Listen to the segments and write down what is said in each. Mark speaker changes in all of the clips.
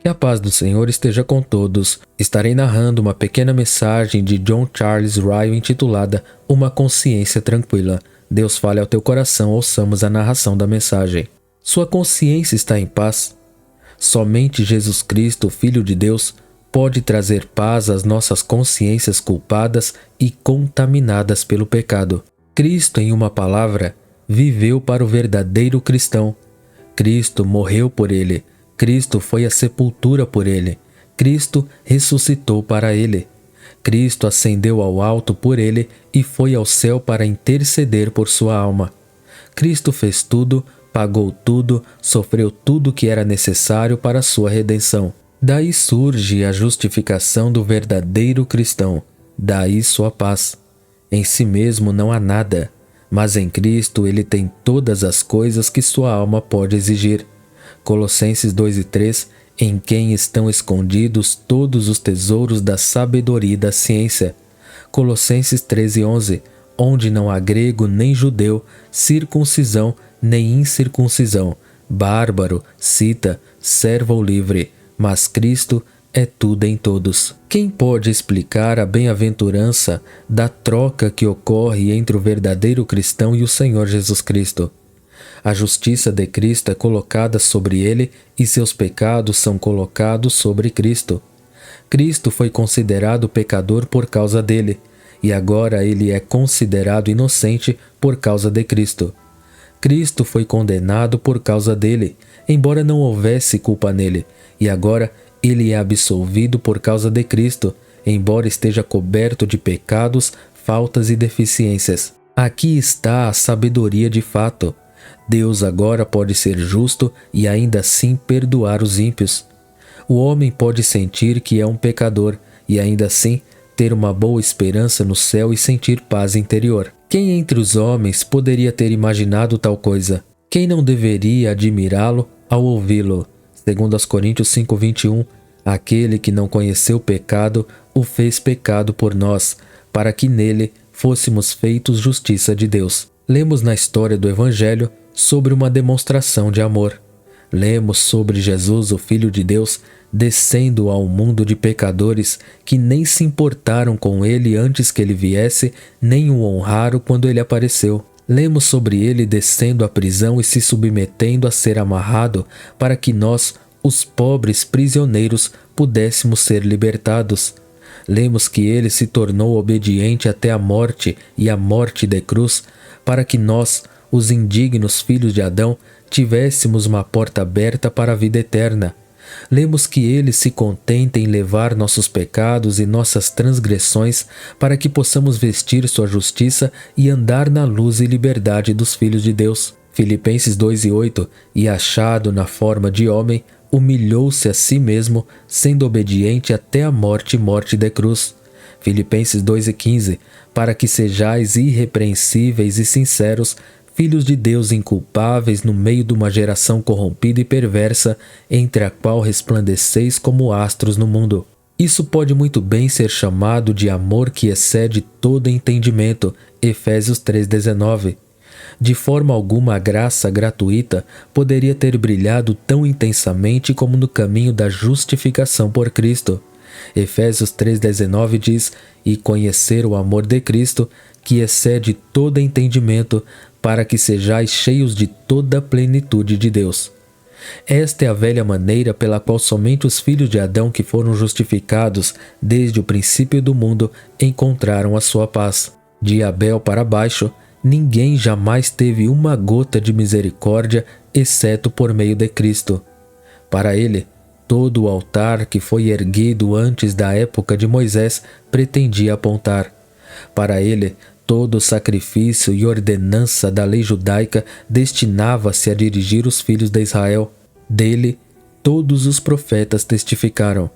Speaker 1: Que a paz do Senhor esteja com todos. Estarei narrando uma pequena mensagem de John Charles Ryle intitulada Uma Consciência Tranquila. Deus fale ao teu coração, ouçamos a narração da mensagem. Sua consciência está em paz? Somente Jesus Cristo, Filho de Deus, pode trazer paz às nossas consciências culpadas e contaminadas pelo pecado. Cristo, em uma palavra, viveu para o verdadeiro cristão. Cristo morreu por ele. Cristo foi à sepultura por ele. Cristo ressuscitou para ele. Cristo ascendeu ao alto por ele e foi ao céu para interceder por sua alma. Cristo fez tudo, pagou tudo, sofreu tudo que era necessário para a sua redenção. Daí surge a justificação do verdadeiro cristão. Daí sua paz. Em si mesmo não há nada, mas em Cristo ele tem todas as coisas que sua alma pode exigir. Colossenses 2:3, em quem estão escondidos todos os tesouros da sabedoria e da ciência. Colossenses 13:11, onde não há grego nem judeu, circuncisão nem incircuncisão, bárbaro, cita, servo ou livre, mas Cristo é tudo em todos. Quem pode explicar a bem-aventurança da troca que ocorre entre o verdadeiro cristão e o Senhor Jesus Cristo? A justiça de Cristo é colocada sobre ele e seus pecados são colocados sobre Cristo. Cristo foi considerado pecador por causa dele, e agora ele é considerado inocente por causa de Cristo. Cristo foi condenado por causa dele, embora não houvesse culpa nele, e agora ele é absolvido por causa de Cristo, embora esteja coberto de pecados, faltas e deficiências. Aqui está a sabedoria de fato. Deus agora pode ser justo e ainda assim perdoar os ímpios. O homem pode sentir que é um pecador e ainda assim ter uma boa esperança no céu e sentir paz interior. Quem entre os homens poderia ter imaginado tal coisa? Quem não deveria admirá-lo ao ouvi-lo? Segundo aos Coríntios 5:21, aquele que não conheceu o pecado, o fez pecado por nós, para que nele fôssemos feitos justiça de Deus. Lemos na história do Evangelho sobre uma demonstração de amor. Lemos sobre Jesus, o Filho de Deus, descendo ao mundo de pecadores que nem se importaram com ele antes que ele viesse, nem o honraram quando ele apareceu. Lemos sobre ele descendo à prisão e se submetendo a ser amarrado para que nós, os pobres prisioneiros, pudéssemos ser libertados. Lemos que ele se tornou obediente até a morte e a morte de cruz, para que nós, os indignos filhos de Adão, tivéssemos uma porta aberta para a vida eterna. Lemos que ele se contenta em levar nossos pecados e nossas transgressões para que possamos vestir sua justiça e andar na luz e liberdade dos filhos de Deus. Filipenses 2:8, e achado na forma de homem, humilhou-se a si mesmo, sendo obediente até a morte e morte de cruz. Filipenses 2:15, para que sejais irrepreensíveis e sinceros, filhos de Deus inculpáveis no meio de uma geração corrompida e perversa, entre a qual resplandeceis como astros no mundo. Isso pode muito bem ser chamado de amor que excede todo entendimento, Efésios 3:19. De forma alguma a graça gratuita poderia ter brilhado tão intensamente como no caminho da justificação por Cristo. Efésios 3:19 diz, e conhecer o amor de Cristo, que excede todo entendimento, para que sejais cheios de toda a plenitude de Deus. Esta é a velha maneira pela qual somente os filhos de Adão que foram justificados desde o princípio do mundo encontraram a sua paz. De Abel para baixo, ninguém jamais teve uma gota de misericórdia, exceto por meio de Cristo. Para ele, todo o altar que foi erguido antes da época de Moisés pretendia apontar. Para ele, todo o sacrifício e ordenança da lei judaica destinava-se a dirigir os filhos de Israel. Dele, todos os profetas testificaram.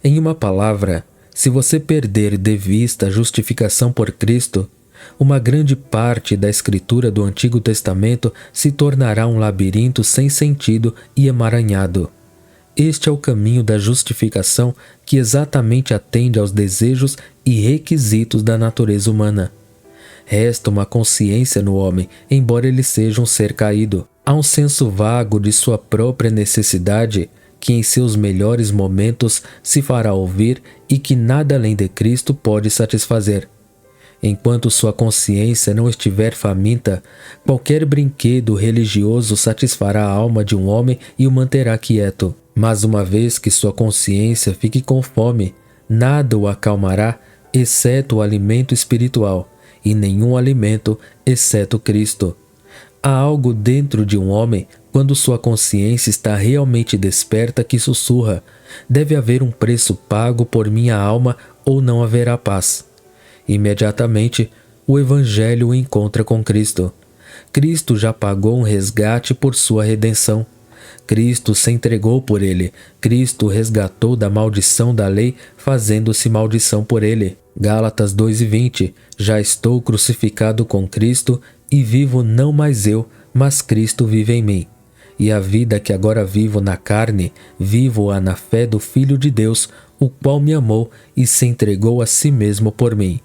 Speaker 1: Em uma palavra, se você perder de vista a justificação por Cristo, uma grande parte da escritura do Antigo Testamento se tornará um labirinto sem sentido e emaranhado. Este é o caminho da justificação que exatamente atende aos desejos e requisitos da natureza humana. Resta uma consciência no homem, embora ele seja um ser caído. Há um senso vago de sua própria necessidade que em seus melhores momentos se fará ouvir e que nada além de Cristo pode satisfazer. Enquanto sua consciência não estiver faminta, qualquer brinquedo religioso satisfará a alma de um homem e o manterá quieto. Mas uma vez que sua consciência fique com fome, nada o acalmará, exceto o alimento espiritual, e nenhum alimento, exceto Cristo. Há algo dentro de um homem, quando sua consciência está realmente desperta, que sussurra: deve haver um preço pago por minha alma ou não haverá paz. Imediatamente, o Evangelho o encontra com Cristo. Cristo já pagou um resgate por sua redenção. Cristo se entregou por ele. Cristo resgatou da maldição da lei, fazendo-se maldição por ele. Gálatas 2:20. Já estou crucificado com Cristo e vivo não mais eu, mas Cristo vive em mim. E a vida que agora vivo na carne, vivo-a na fé do Filho de Deus, o qual me amou e se entregou a si mesmo por mim.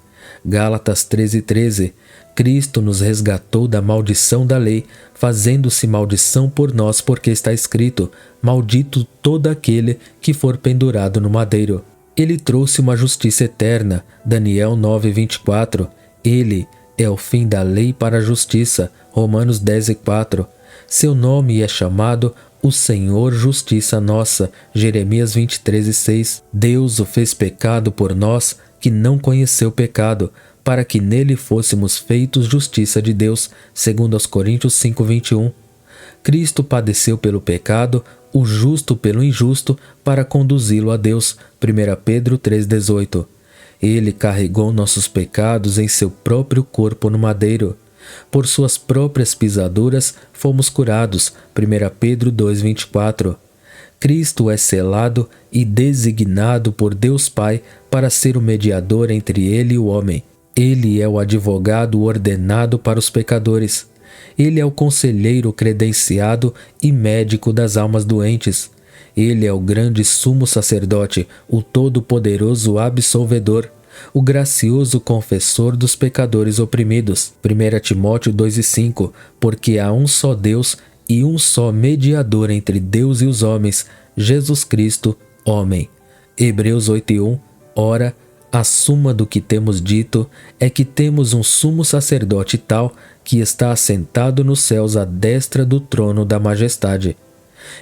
Speaker 1: Gálatas 13:13. Cristo nos resgatou da maldição da lei, fazendo-se maldição por nós, porque está escrito: maldito todo aquele que for pendurado no madeiro. Ele trouxe uma justiça eterna. Daniel 9:24. Ele é o fim da lei para a justiça. Romanos 10:4. Seu nome é chamado o Senhor Justiça Nossa. Jeremias 23:6. Deus o fez pecado por nós, que não conheceu pecado, para que nele fôssemos feitos justiça de Deus, segundo aos Coríntios 5:21. Cristo padeceu pelo pecado, o justo pelo injusto, para conduzi-lo a Deus, 1 Pedro 3:18. Ele carregou nossos pecados em seu próprio corpo no madeiro. Por suas próprias pisaduras fomos curados, 1 Pedro 2:24. Cristo é selado e designado por Deus Pai para ser o mediador entre ele e o homem. Ele é o advogado ordenado para os pecadores. Ele é o conselheiro credenciado e médico das almas doentes. Ele é o grande sumo sacerdote, o todo-poderoso absolvedor, o gracioso confessor dos pecadores oprimidos. 1 Timóteo 2:5. Porque há um só Deus e um só mediador entre Deus e os homens, Jesus Cristo, homem. Hebreus 8:1. Ora, a suma do que temos dito é que temos um sumo sacerdote tal, que está assentado nos céus à destra do trono da majestade.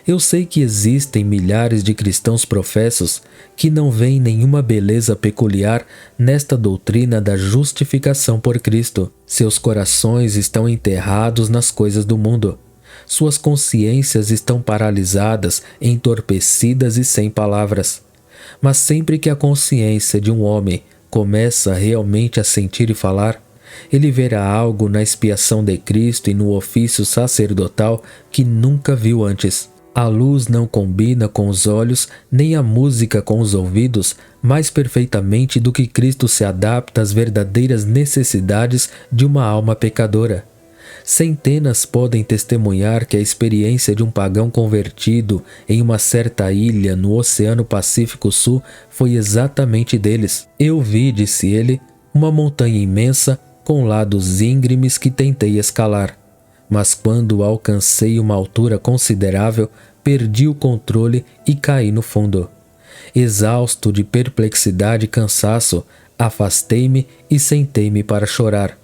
Speaker 1: Eu sei que existem milhares de cristãos professos que não veem nenhuma beleza peculiar nesta doutrina da justificação por Cristo. Seus corações estão enterrados nas coisas do mundo. Suas consciências estão paralisadas, entorpecidas e sem palavras. Mas sempre que a consciência de um homem começa realmente a sentir e falar, ele verá algo na expiação de Cristo e no ofício sacerdotal que nunca viu antes. A luz não combina com os olhos, nem a música com os ouvidos, mais perfeitamente do que Cristo se adapta às verdadeiras necessidades de uma alma pecadora. Centenas podem testemunhar que a experiência de um pagão convertido em uma certa ilha no Oceano Pacífico Sul foi exatamente deles. Eu vi, disse ele, uma montanha imensa com lados íngremes que tentei escalar. Mas quando alcancei uma altura considerável, perdi o controle e caí no fundo. Exausto de perplexidade e cansaço, afastei-me e sentei-me para chorar.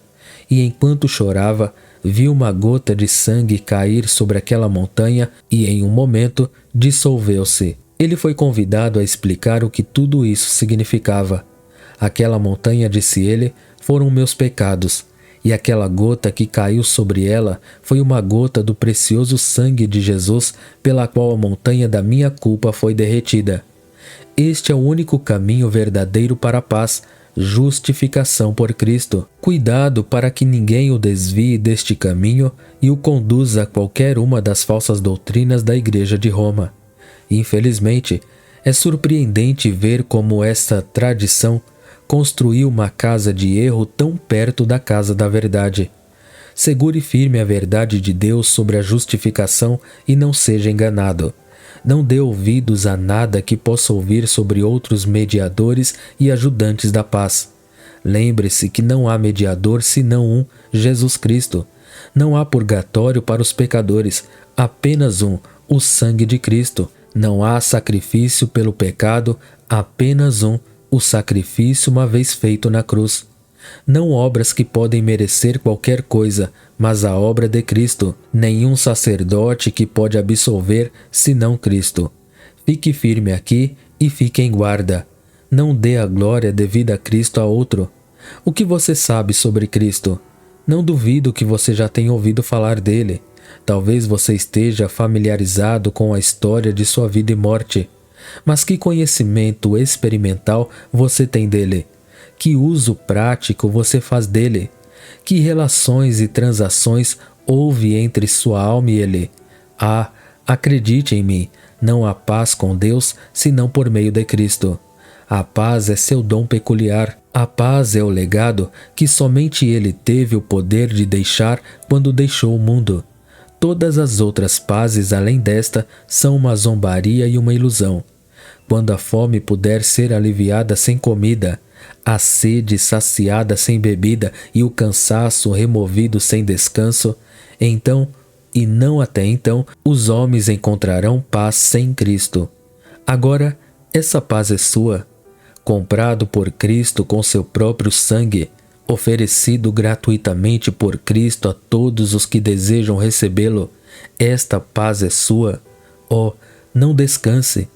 Speaker 1: E enquanto chorava, vi uma gota de sangue cair sobre aquela montanha e, em um momento, dissolveu-se. Ele foi convidado a explicar o que tudo isso significava. Aquela montanha, disse ele, foram meus pecados, e aquela gota que caiu sobre ela foi uma gota do precioso sangue de Jesus, pela qual a montanha da minha culpa foi derretida. Este é o único caminho verdadeiro para a paz, justificação por Cristo. Cuidado para que ninguém o desvie deste caminho e o conduza a qualquer uma das falsas doutrinas da Igreja de Roma. Infelizmente, é surpreendente ver como esta tradição construiu uma casa de erro tão perto da casa da verdade. Segure firme a verdade de Deus sobre a justificação e não seja enganado. Não dê ouvidos a nada que possa ouvir sobre outros mediadores e ajudantes da paz. Lembre-se que não há mediador senão um, Jesus Cristo. Não há purgatório para os pecadores, apenas um, o sangue de Cristo. Não há sacrifício pelo pecado, apenas um, o sacrifício uma vez feito na cruz. Não obras que podem merecer qualquer coisa, mas a obra de Cristo. Nenhum sacerdote que pode absolver, senão Cristo. Fique firme aqui e fique em guarda. Não dê a glória devida a Cristo a outro. O que você sabe sobre Cristo? Não duvido que você já tenha ouvido falar dele. Talvez você esteja familiarizado com a história de sua vida e morte. Mas que conhecimento experimental você tem dele? Que uso prático você faz dele? Que relações e transações houve entre sua alma e ele? Ah, acredite em mim, não há paz com Deus senão por meio de Cristo. A paz é seu dom peculiar. A paz é o legado que somente ele teve o poder de deixar quando deixou o mundo. Todas as outras pazes além desta são uma zombaria e uma ilusão. Quando a fome puder ser aliviada sem comida, a sede saciada sem bebida e o cansaço removido sem descanso, então, e não até então, os homens encontrarão paz sem Cristo. Agora, essa paz é sua, comprado por Cristo com seu próprio sangue, oferecido gratuitamente por Cristo a todos os que desejam recebê-lo. Esta paz é sua. Oh, não descanse.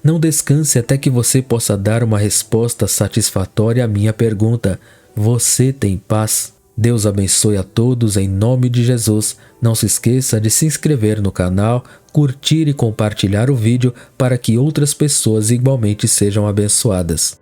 Speaker 1: Não descanse até que você possa dar uma resposta satisfatória à minha pergunta. Você tem paz? Deus abençoe a todos em nome de Jesus. Não se esqueça de se inscrever no canal, curtir e compartilhar o vídeo para que outras pessoas igualmente sejam abençoadas.